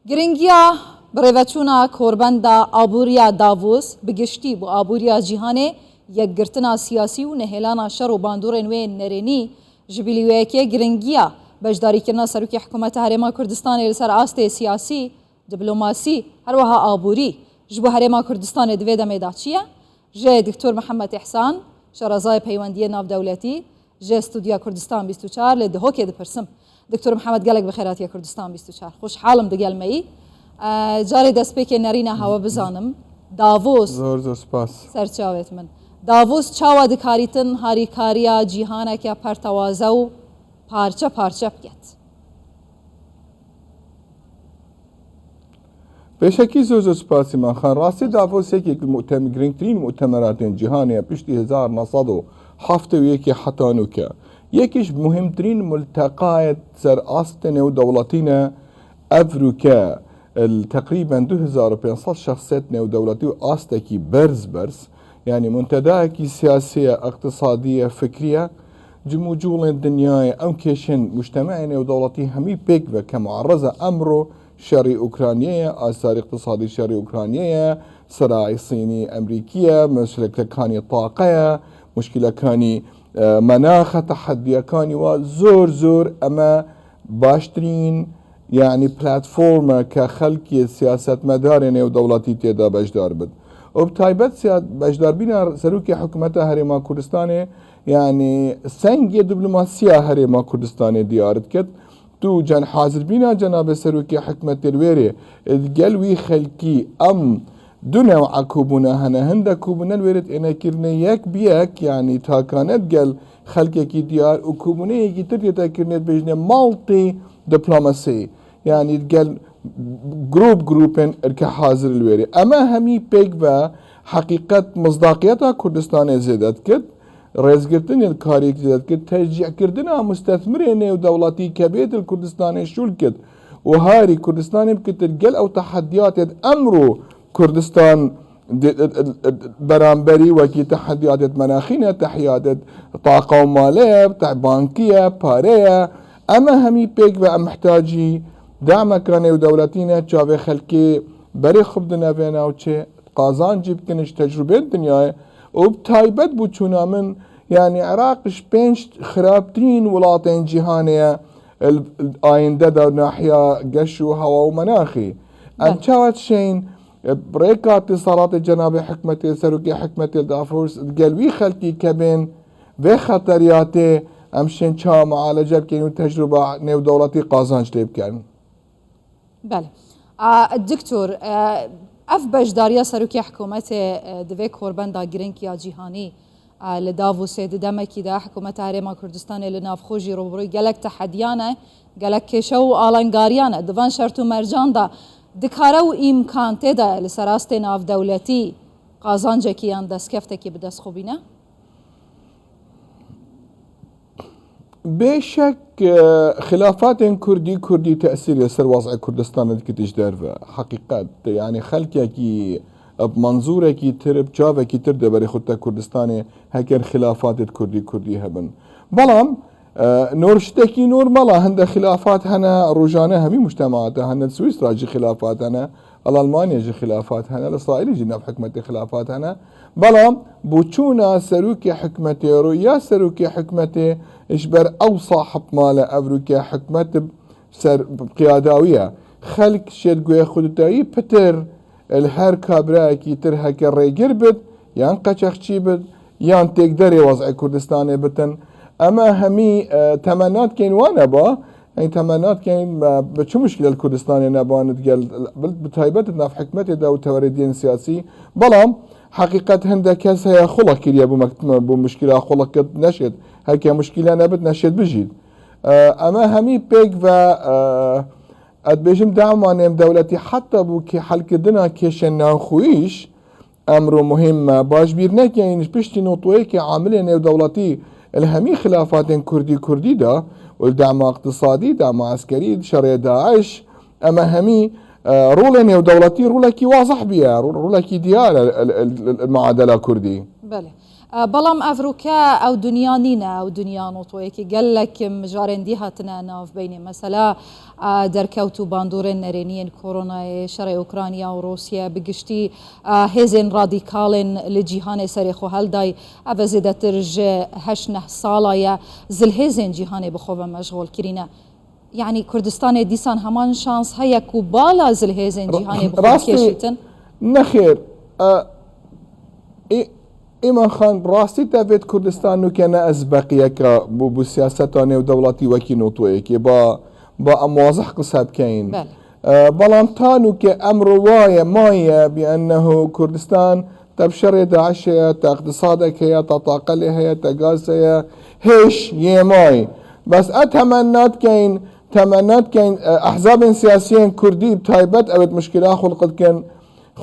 گرنگیا برێڤەچوونا کۆربەندا ئابووریا داڤۆس بگشتی بۆ ئابووریا جیهانێ یەکگرتنا سیاسی و نەهێلانا شەڕ و باندۆڕên wê nêrênî ji bilîweyekê giringiya beşdarîkirina Serokê Hikûmeta Herêma Kurdistanê li ser astê siyasî, diplomasî herweha aborî ji bo Herêma Kurdistanê divê demê da çi ye? Ji Diktor Mihemed Ihsan, şerezayê peywendiyê navdewletî ji Stûdiya Kurdistan 24 lê dihokê dipirsim. Diktor Mihemed gelek bi xêratiya Kurdistan 24. Xweşhalim digel me yî. Carê destpêkê nerîna hewe bizanim. Davos زۆر زۆر سپاس سەرچاوێت من. Davos çawa dikarítin harîkariya cîhaneke pertewaze û parçe parçe biket. بێشەکی زۆر زۆر سپاسی ماخان ڕاستی دافۆسێکی گرنگترین مؤتەمەراتên cîhanê piştî 1970 hetanûke yekî ji muhimtirîn multeqayê ser astê nêwdewletî evrûke تقريبا 2500 شخصيت نيودولتي واستكي برز يعني منتداكي سياسية اقتصادية فكرية جموجول الدنيا أو كيشن مجتمعي نيودولتي همي بيك كمعرضة أمره شري أوكرانية آثار اقتصادي شري أوكرانية صراع صيني أمريكية مشكلة كاني طاقية مشكلة كاني مناخ تحدي كاني وزور زور أما باشترين يعني بلاتفورما كخلقي سياسات مدارنة ودولتي تيدا بجدار بد وبتايبت بجدار بينا سروكي حكومتها هريما كردستاني يعني سنجي دبلوماسيا هريما كردستاني ديارت كت تو جن حاضر بينا جناب سروكي حكمة الويري الجلوي خلقي أم دون عكوبنا هنا هندا كوبنا الويرت إنا كرني يك بيك يعني تا كانت جل خلقي كي ديار وكوبنا يجي تريتا كرنيت بجنة مالتي دبلوماسي يعني قال جروبين اركا حاضر الويري اما همي بيك با حقيقة مصداقيتها كردستان زادت كد رزقتن الكاريك زادت كد تشجيع كردنا مستثمرين ودولتي كبيت الكردستان شول كد وهاري كردستان بكتر قل او تحديات امرو كردستان برامبري وكي تحديات مناخية تحديات طاقة ومالية تاع بانكية بارية اما همي بيك با محتاجي دعم كاني ودولتينا تشافي خلقي بري خبدنا بينا وچه قازان جيب كنش تجربة الدنيا وبتايبت بوچونا من يعني عراقش بينش خرابتين ولاتين جهانية الآينده دا ناحية قش وهوا ومناخي انشاوت شين بريكات اتصالات جناب حكمتي سروكي حكمتي دافورس قلبي خلقي كبين بخطرياتي امشين شا معالجة بكين وتجربة نيو دولتي قازانج لي بكين بله الدكتور اف بجداريا سروكي حكومتي دفي كوربندا جرينكيا جيهاني لدافوس دمكي دا حكومة هريما كردستان لناف خوجي روبروي قالك تحديانا قالك كيشو آلنغاريانا دفان شرطو مرجان دا دكارو إمكان تدا لسراستي ناف دولتي قازانجكي ان دسكفتكي بدس خوبينا بشك خلافات كردي تأثير يسر وضع كردستان كتش دارفة حقيقة يعني خلقك بمنظورك ترب جافك ترد بري خطة كردستاني هكذا خلافات كردي هبن بلام نورشتكي نور ملا هند خلافات هنا روجانا همي مجتمعاتها هنا سويسرا جي خلافات هنا الألمانيا جي خلافات هنا الإسرائيلي جي نف حكمة خلافات هنا بلام بوچونا سروكي حكمتي رويا سروكي حكمتي إشبر أو صاحب مالا أفروكي حكمت بسر بقياداوية خلق شدقوية خدتاي بتر الهر كابراكي ترهك الريقر بد يان قچخشي بد يان تقدري وضع كردستاني بتن أما همي تمنات كين وانا با يعني تمنات كين بشو مشكلة الكردستاني نبان تقال بتايبت ناف حكمتي دا وتوردين سياسي بلام حقيقة هندا كاس هي خلق كريا بمشكلة خلق نشد هكا مشكلة نبت نشد بجيد أما همي بيك و أدبيجم دعمانيم دولتي حتى بو كي حلق دنا كيشن ناخويش أمره مهم باش بيرنك يعني بيشتي نوطوي كي عاملين دولتي الهمي خلافات كردي دا والدعم اقتصادي دعم عسكري شرع داعش أما همي رولني ودولتي رولكي واضح بيها رولكي ديار المعادلة كردي بله بەڵام ئەڤروکە ئەو دنیا نینە ئەو دنیا نۆتۆیەکی گەلێک مژارێندی هاتنە ناوبینێ مەسەلا دەرکەوت و باندورێن نەرێنیên کۆرۆنایê شەڕی ئوکرانیا و رۆسیە بگشتی هێزên رادیکاڵên li cîhanê serê xwe heldای ev zêdetir ji 8 ساڵایە zilhêzên cîhanê bi xwe ve meşğul kirîne. Yani Kurdistanê dîsan heman şans heye ku bala zilhêzên cîhanê bi xwe kêşîtin? نەخێر ئێمە خان ڕاستی دەبێت کوردستان نوکەنە ئەزبەقیەکە بۆ سیاسەتە نێودەوڵاتی وەکی نۆتۆیەکی با ئەموازح قسە بکەین بەڵام تانوکە ئەمڕۆ وایە مایە بأنه کوردستان تبشر داعش هەیە تا اقتصادێک هەیە تا تاقەلێ هەیە تا گاز هەیە هێش یێمای بەس تەمەنات کەین ئەحزابên سیاسیên کوردی تایبەت ئەوێت مشکلا خولقتکەن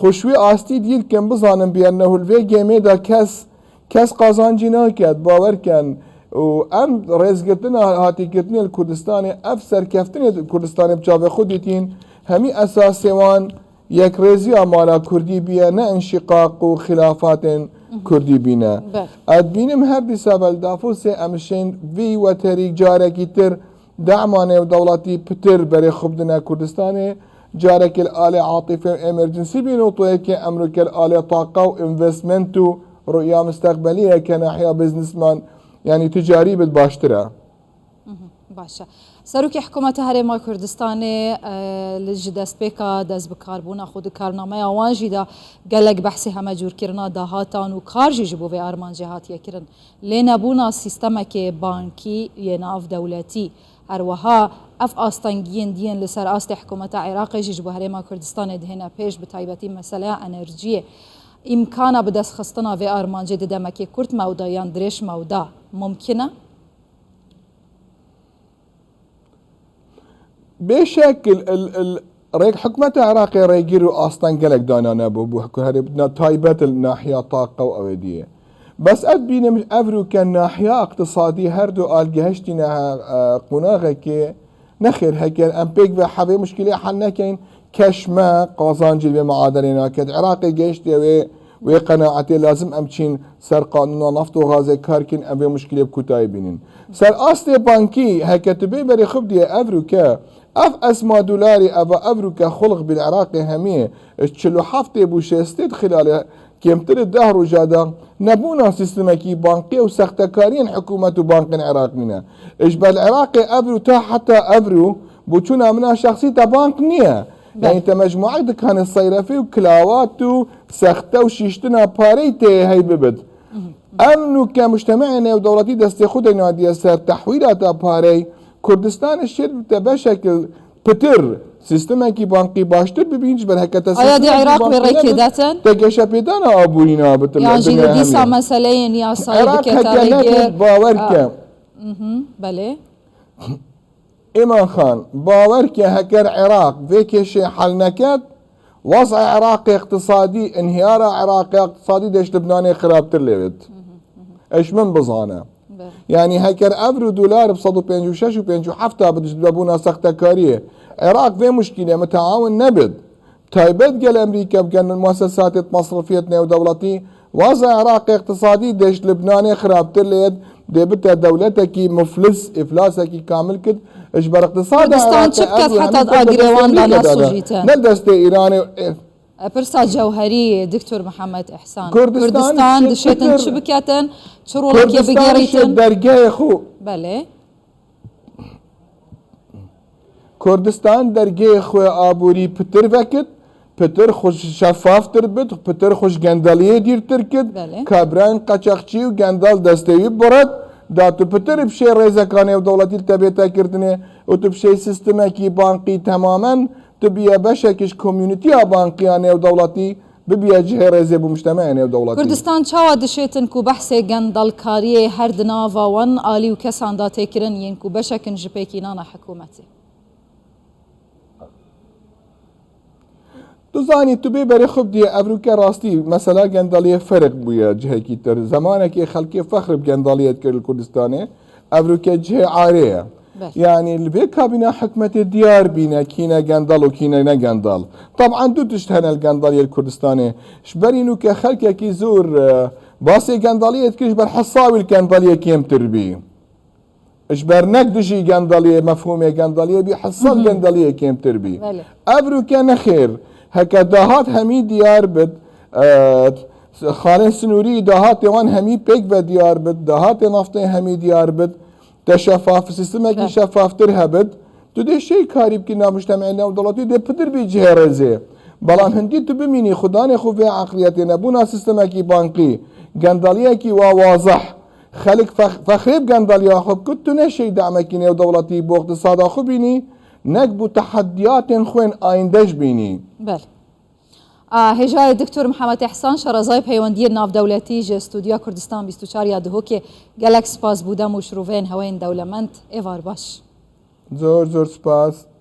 خوشوی ئاستی دیرکەن بزانم بێنە هولوێ گێمێدا کەس قازانجی ناکات باوەرکەن و ئەم ڕێزگرتن هاتیکردنی کوردستانی ئەف سەرکەفتنی کوردستانی بچاوێ خودیتین هەمی ئەساسێوان یەکڕێزی ئامالا کوردی بیە نە انشقاق و خلافاتên کوردی بینە ئەدبینم هەر دیسا بەلدافۆسێ ئەمشین وی وەتەری جارێکی تر دعمانێ و دەوڵاتی پتر بەرێ خوبدنە کوردستانê جارێک الآلێ عاطفی و ئێمەرجنسی بینۆتۆیەکێ ئەمریکا الآلێ تاقا و ئینڤستمنت و ڕؤیا مستەقبەلیە کە ناحیا بزنسمان یعنی تجاری بێت باشترە. باشە سەرۆکی حکوومەتە هەرێما کوردستانê li ji destpêka dest bi karbûna xwe di karnameya wan jî de gelek behsê hemecûrkirina dahatan û kar jî ji bo vê armancê hatiye kirin lê nebûna sîstemekê bankî yê navdewletî هەروەها ئەف ئاستەنگیên دیên li ser astê حکوومەتە عێراقê jî ji bo herêma Kurdistanê dihêne pêş bi taybetî meseleya enerjiyê îmkana bi destxistina vê armancê di demekê Kurd mewda yan dirêj mewda mumkin e? بشكل ريك حكومة العراق ريجيرو أصلا قالك دانا نبو تايبات الناحية طاقة وأودية بس أدبينا مش أفرو كان ناحية اقتصادي هردو قال جهشتنا قناغة كي نخير هكذا أمبيك بحبي مشكلة حنا كين كشمة قازانجي بمعادلنا كد عراقي جهشتي وقناعتي لازم أمشين سر قانون نفط وغاز كاركين أبي مشكلة بكتايبين سر أصل بانكي هكذا تبي بري خبدي أفرو كا اف اسما دولاري ابا افروكا خلق بالعراق همية تشلو حفتي بوشستيد خلال كيمتر الدهر وجادا نبونا سيستمكي بانقي وسختكارين حكومة بانق عراقنا ايش بالعراقي افرو تا حتى افرو بوشونا منها شخصي تا بانك نية يعني انت مجموعة كان الصيرفي وكلاوات وسخته وشيشتنا باريتي هاي ببد امنو كمجتمعنا ودولتي دستي خدنا دي سر تحويلات باري كردستان الشيء بشكل بتر سيستمكي بانقي باشتر ببينش بالهكذا آیا دی عراق برای داتن؟ تجشا بيدانا أبوينا بتل. يعني جيل ديسا مسألين يا صايب كتاريجر. باورك. بله. إمام خان باورك هكر عراق فيك شيء حل نكد وضع عراقي اقتصادي انهيار عراقي اقتصادي ديش لبناني خراب ترليبت. إيش من بزانه؟ يعني هكر افرو دولار ب 156 و 57 بدش بابونا سخته كاريه عراق في مشكله متعاون نبد تايبت قال امريكا بكن المؤسسات المصرفيه ودولتي وضع عراق اقتصادي دش لبناني خراب تليد دبت دولتك مفلس افلاسك كامل كد اجبر اقتصاد عراق شبكه حتى اجريوان دانا سوجيتا ندست ايراني برسا جوهري دكتور محمد إحسان كردستان دشيتن شبكاتن شرولك بقيريتن درجة خو بله كردستان درجة خو آبوري بتر وقت بتر خوش شفاف تربت بتر خوش جندالية دير تركد كابران قاچاقچي و جندال دستوي برد داتو بتر بشي ريزاكاني ودولتي التبيتا كردني وتبشي سيستمكي بانقي تماما تبيا بشكش كوميونيتي بانقيانه ودولتي ببيا جهرزه بمجتمعنا ودولتي كردستان چاوا دشيتن كو بحث گندالکاری هر دناوا وان آلی و کسان دا تکرن ین کو بشکن جپیکینانا حکومتی تزاني تبي بري خب دي افروكا راستي مثلا گنداليه فرق بويا جهه كيتر زمانك خلقي فخر بگنداليه الكردستاني افروكا جهه عاريه يعني اللي كابينة حكمة الديار بينا كينا جندال وكينا نا جندال طبعا دو تشتهن الجندال الكردستاني شبرينو كخلق كي زور باسی گەندەڵیەت کردش بەر حەساوی گەندەڵیە کێمتر بی اش بەر نەک دژی گەندەڵیە مەفهومێ گەندەڵیە بی حەساب گەندەڵیە کێمتر بی ئەبروکە نەخێر هەکە داهات هەمی دیار بد خانه سنووری داهاتێ وان هەمی پێک بە دیار بد داهاتێ نافتەی هەمی دیار بد تە شەفاف سیستمێکی شەفافتر هەبت تو دێ شەی کاری بکە ناوشتەمە نێودەوڵەتی دێ پتر بی جێڕێزێ بەڵام هەندی تو ببینی خوددانێ خوێ عقلیەتێ نەبوونا سیستمێکی بانکی گەندەڵیەکی وازەح خەلک فەخرێب گەندەڵیا خۆ بکرد تو نەشەی دامەکی نێودەوڵەتی بۆ اقتصادا خۆ بینی نەک بوو تەحەدیاتێن خوێن ئایندەش بینی. هێژای دکتۆر محەممەد ئیحسان شەڕەزای پەیوەندیە ناودەولەتی ژە ستودیا کوردستان 24 یا دهۆکێ گەلەک سپاس بوودەم و شروڤێن هەوەین دەولەمەند ئێوار باش. زۆر سپاس.